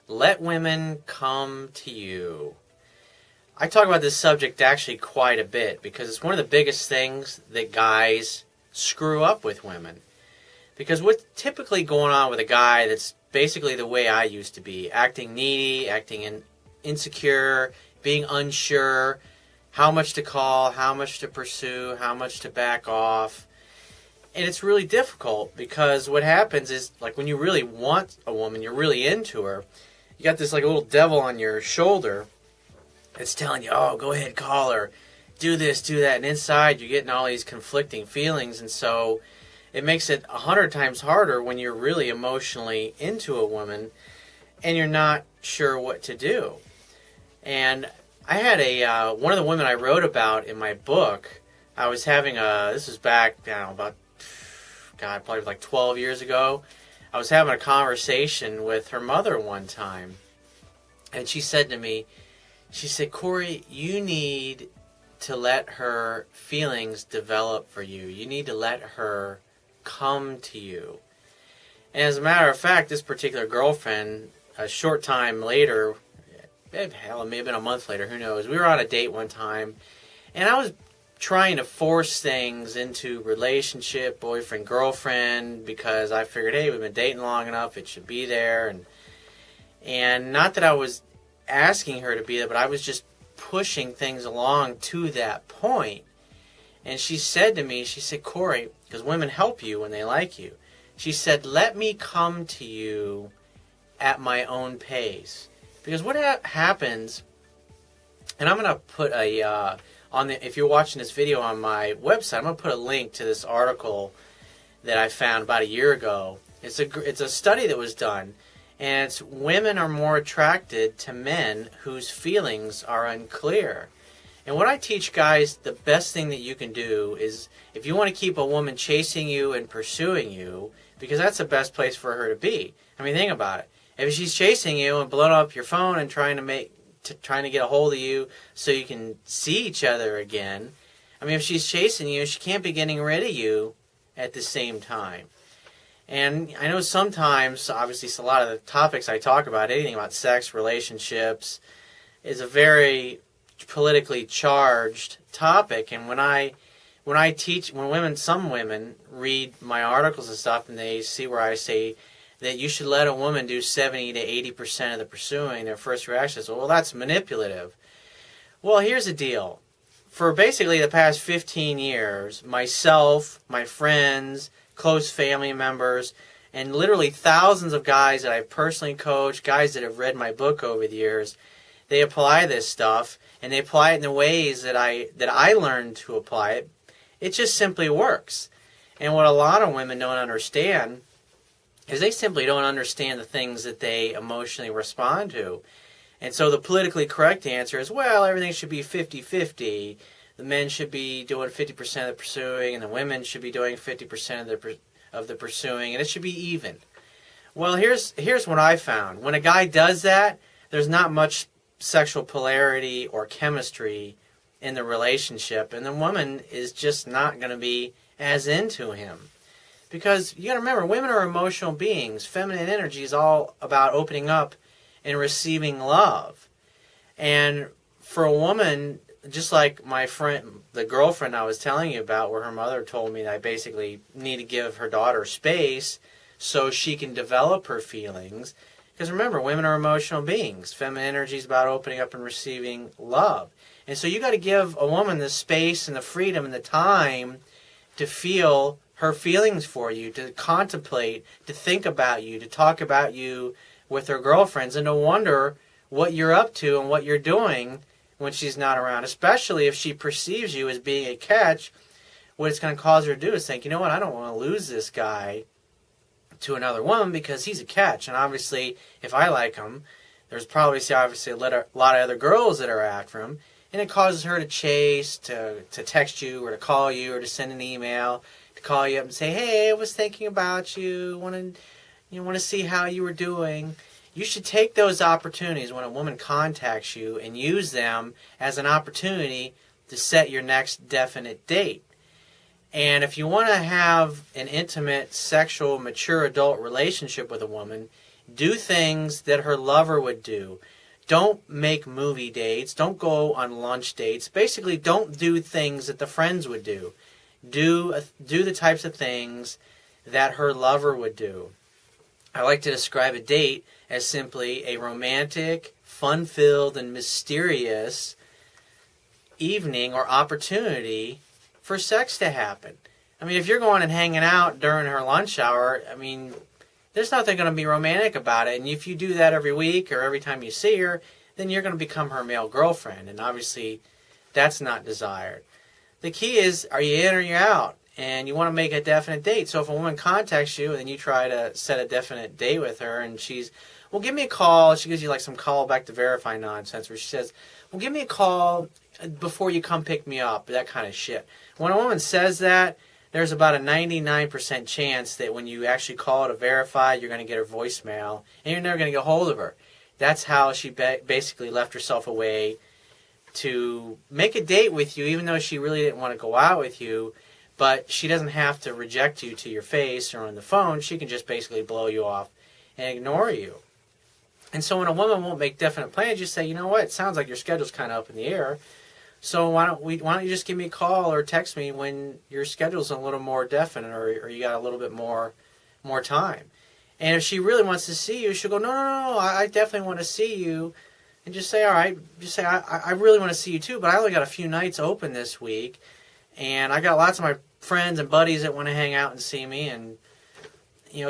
Let women come to you. I talk about this subject actually quite a bit because it's one of the biggest things that guys screw up with women. Because what's typically going on with a guy that's basically the way I used to be, acting needy, acting insecure, being unsure, how much to call, how much to pursue, how much to back off. And it's really difficult because what happens is, like, when you really want a woman, you're really into her, you got this like little devil on your shoulder that's telling you, oh, go ahead, call her, do this, do that. And inside you're getting all these conflicting feelings. And so it makes it 100 times harder when you're really emotionally into a woman and you're not sure what to do. And I had one of the women I wrote about in my book, I was having this was back, probably like 12 years ago. I was having a conversation with her mother one time, and she said to me, she said, Corey, you need to let her feelings develop for you. You need to let her come to you. And as a matter of fact, this particular girlfriend, a short time later, hell, it may have been a month later, who knows, we were on a date one time, and I was trying to force things into relationship, boyfriend, girlfriend, because I figured, hey, we've been dating long enough, it should be there. And not that I was asking her to be there, but I was just pushing things along to that point. And she said to me, she said, Corey, because women help you when they like you, she said, let me come to you at my own pace. Because what happens, and I'm going to put if you're watching this video on my website, I'm going to put a link to this article that I found about a year ago. It's a study that was done, and it's women are more attracted to men whose feelings are unclear. And what I teach guys, the best thing that you can do is, if you want to keep a woman chasing you and pursuing you, because that's the best place for her to be. I mean, think about it. If she's chasing you and blowing up your phone and trying to get a hold of you so you can see each other again, I mean, if she's chasing you, she can't be getting rid of you at the same time. And I know sometimes, obviously, a lot of the topics I talk about, anything about sex, relationships, is a very politically charged topic. And some women read my articles and stuff, and they see where I say that you should let a woman do 70 to 80% of the pursuing, their first reaction is, well, that's manipulative. Well, here's the deal. For basically the past 15 years, myself, my friends, close family members, and literally thousands of guys that I've personally coached, guys that have read my book over the years, they apply this stuff, and they apply it in the ways that I learned to apply it. It just simply works. And what a lot of women don't understand is they simply don't understand the things that they emotionally respond to. And so the politically correct answer is, well, everything should be 50-50. The men should be doing 50% of the pursuing, and the women should be doing 50% of the pursuing, and it should be even. Well, here's what I found. When a guy does that, there's not much sexual polarity or chemistry in the relationship, and the woman is just not going to be as into him. Because you got to remember, women are emotional beings. Feminine energy is all about opening up and receiving love. And for a woman, just like my friend, the girlfriend I was telling you about, where her mother told me that I basically need to give her daughter space so she can develop her feelings. Because remember, women are emotional beings. Feminine energy is about opening up and receiving love. And so you got to give a woman the space and the freedom and the time to feel her feelings for you, to contemplate, to think about you, to talk about you with her girlfriends, and to wonder what you're up to and what you're doing when she's not around, especially if she perceives you as being a catch. What it's going to cause her to do is think, you know what, I don't want to lose this guy to another woman because he's a catch. And obviously, if I like him, there's probably obviously a lot of other girls that are after him. And it causes her to chase, to text you, or to call you, or to send an email, to call you up and say, hey, I was thinking about you, want to see how you were doing. You should take those opportunities when a woman contacts you and use them as an opportunity to set your next definite date. And if you want to have an intimate, sexual, mature adult relationship with a woman, Do things that her lover would do. Don't make movie dates. Don't go on lunch dates. Basically, don't do things that the friends would do. Do the types of things that her lover would do. I like to describe a date as simply a romantic, fun-filled, and mysterious evening or opportunity for sex to happen. I mean, if you're going and hanging out during her lunch hour, I mean, there's nothing going to be romantic about it. And if you do that every week or every time you see her, then you're going to become her male girlfriend. And obviously, that's not desired. The key is, are you in or you out? And you want to make a definite date. So if a woman contacts you and you try to set a definite date with her and she's, well, give me a call. She gives you like some call back to verify nonsense where she says, well, give me a call before you come pick me up. That kind of shit. When a woman says that, there's about a 99% chance that when you actually call to verify, you're going to get her voicemail and you're never going to get a hold of her. That's how she basically left herself away to make a date with you, even though she really didn't want to go out with you. But she doesn't have to reject you to your face or on the phone. She can just basically blow you off and ignore you. And so when a woman won't make definite plans, you say, you know what, it sounds like your schedule's kind of up in the air. So why don't you just give me a call or text me when your schedule's a little more definite or you got a little bit more time. And if she really wants to see you, she'll go, no, I definitely want to see you. And just say, all right, just say, I really want to see you too, but I only got a few nights open this week. And I got lots of my friends and buddies that want to hang out and see me. And,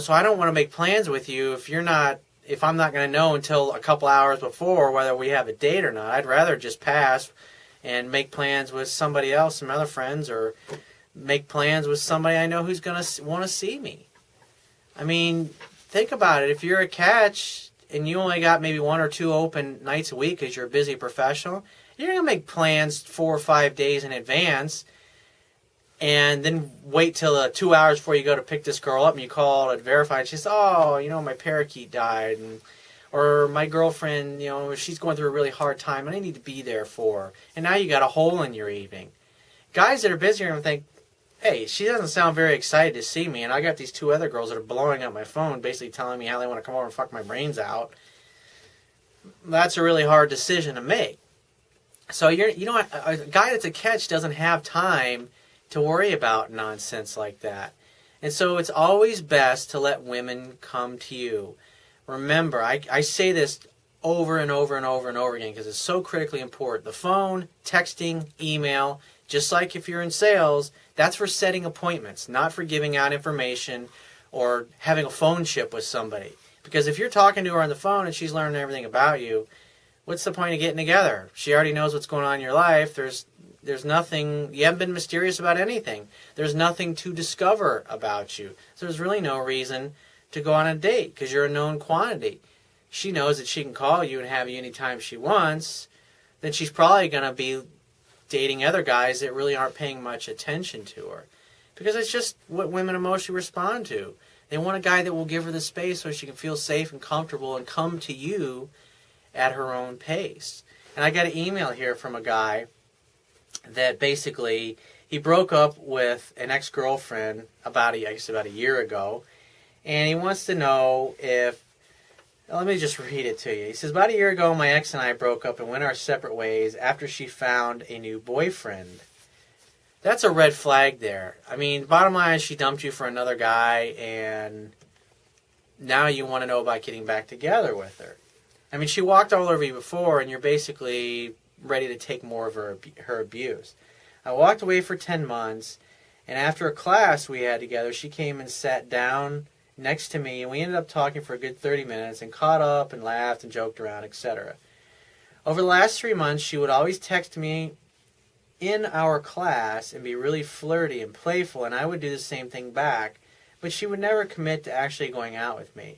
so I don't want to make plans with you if I'm not going to know until a couple hours before whether we have a date or not. I'd rather just pass and make plans with somebody else, some other friends, or make plans with somebody I know who's going to want to see me. I mean, think about it. If you're a catch and you only got maybe 1 or 2 open nights a week because you're a busy professional, you're going to make plans 4 or 5 days in advance and then wait till 2 hours before you go to pick this girl up and you call to verify. And she says, my parakeet died. Or my girlfriend, she's going through a really hard time and I need to be there for her. And now you got a hole in your evening. Guys that are busy are going to think, hey, she doesn't sound very excited to see me, and I got these 2 other girls that are blowing up my phone, basically telling me how they want to come over and fuck my brains out. That's a really hard decision to make. So a guy that's a catch doesn't have time to worry about nonsense like that. And so it's always best to let women come to you. Remember, I say this over and over and over and over again because it's so critically important. The phone, texting, email, just like if you're in sales, that's for setting appointments, not for giving out information or having a phone ship with somebody. Because if you're talking to her on the phone and she's learning everything about you, what's the point of getting together? She already knows what's going on in your life. There's nothing, you haven't been mysterious about anything. There's nothing to discover about you. So there's really no reason to go on a date because you're a known quantity. She knows that she can call you and have you anytime she wants. Then she's probably going to be dating other guys that really aren't paying much attention to her. Because it's just what women emotionally respond to. They want a guy that will give her the space so she can feel safe and comfortable and come to you at her own pace. And I got an email here from a guy that basically, he broke up with an ex-girlfriend about a year ago. And he wants to know if, let me just read it to you. He says, about a year ago, my ex and I broke up and went our separate ways after she found a new boyfriend. That's a red flag there. I mean, bottom line is she dumped you for another guy, and now you want to know about getting back together with her. I mean, she walked all over you before, and you're basically ready to take more of her abuse. I walked away for 10 months, and after a class we had together, she came and sat down next to me, and we ended up talking for a good 30 minutes and caught up and laughed and joked around, etc. Over the last 3 months, she would always text me in our class and be really flirty and playful, and I would do the same thing back, but she would never commit to actually going out with me.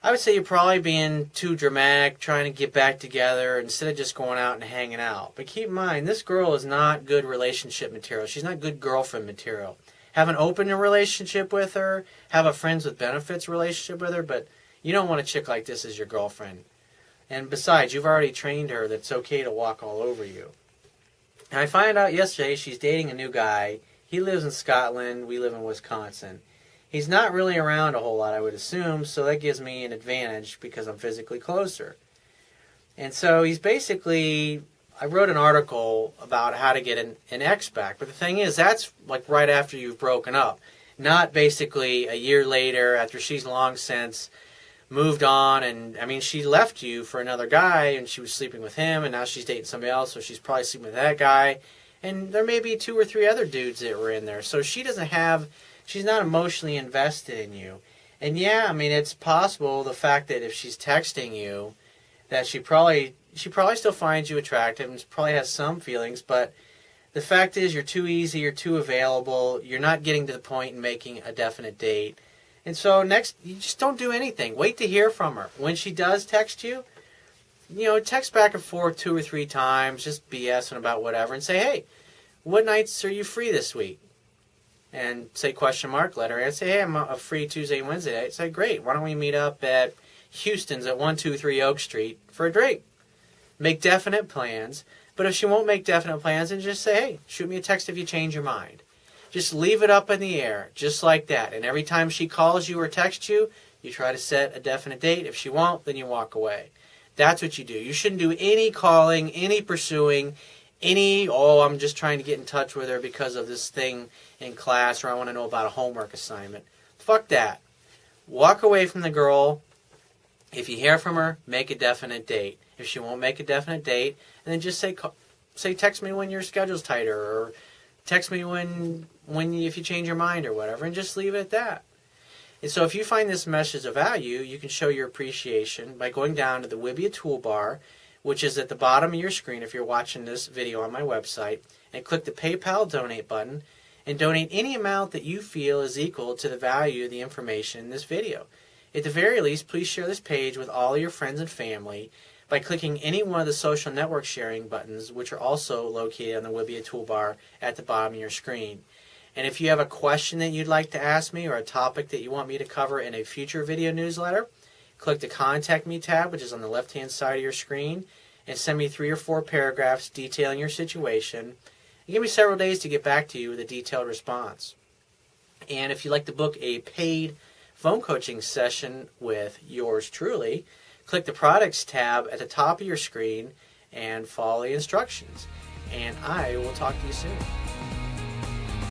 I would say you're probably being too dramatic, trying to get back together instead of just going out and hanging out. But keep in mind, this girl is not good relationship material. She's not good girlfriend material. Have an open relationship with her, have a friends with benefits relationship with her, but you don't want a chick like this as your girlfriend. And besides, you've already trained her that it's okay to walk all over you. And I find out yesterday she's dating a new guy. He lives in Scotland. We live in Wisconsin. He's not really around a whole lot, I would assume, so that gives me an advantage because I'm physically closer. And so he's basically, I wrote an article about how to get an ex back. But the thing is, that's like right after you've broken up. Not basically a year later after she's long since moved on. And I mean, she left you for another guy and she was sleeping with him and now she's dating somebody else. So she's probably sleeping with that guy. And there may be 2 or 3 other dudes that were in there. So she's not emotionally invested in you. And yeah, I mean, it's possible the fact that if she's texting you, that she probably still finds you attractive and probably has some feelings, but the fact is you're too easy, you're too available, you're not getting to the point in making a definite date. And so next, you just don't do anything. Wait to hear from her. When she does text you, text back and forth 2 or 3 times, just BSing about whatever, and say, hey, what nights are you free this week? And say question mark, let her answer, say, hey, I'm free Tuesday and Wednesday night. Say, great, why don't we meet up at Houston's at 123 Oak Street for a drink? Make definite plans. But if she won't make definite plans, then just say, hey, shoot me a text if you change your mind. Just leave it up in the air, just like that. And every time she calls you or texts you, you try to set a definite date. If she won't, then you walk away. That's what you do. You shouldn't do any calling, any pursuing, I'm just trying to get in touch with her because of this thing in class, or I want to know about a homework assignment. Fuck that. Walk away from the girl. If you hear from her, make a definite date. If she won't make a definite date, and then just say text me when your schedule's tighter, or text me if you change your mind or whatever, and just leave it at that. And so if you find this message of value, you can show your appreciation by going down to the Wibbia toolbar, which is at the bottom of your screen if you're watching this video on my website, and click the PayPal donate button and donate any amount that you feel is equal to the value of the information in this video. At the very least, please share this page with all your friends and family by clicking any one of the social network sharing buttons, which are also located on the Wibbia toolbar at the bottom of your screen. And if you have a question that you'd like to ask me or a topic that you want me to cover in a future video newsletter, click the Contact Me tab, which is on the left-hand side of your screen, and send me 3 or 4 paragraphs detailing your situation. And give me several days to get back to you with a detailed response. And if you'd like to book a paid phone coaching session with yours truly, click the Products tab at the top of your screen and follow the instructions. And I will talk to you soon.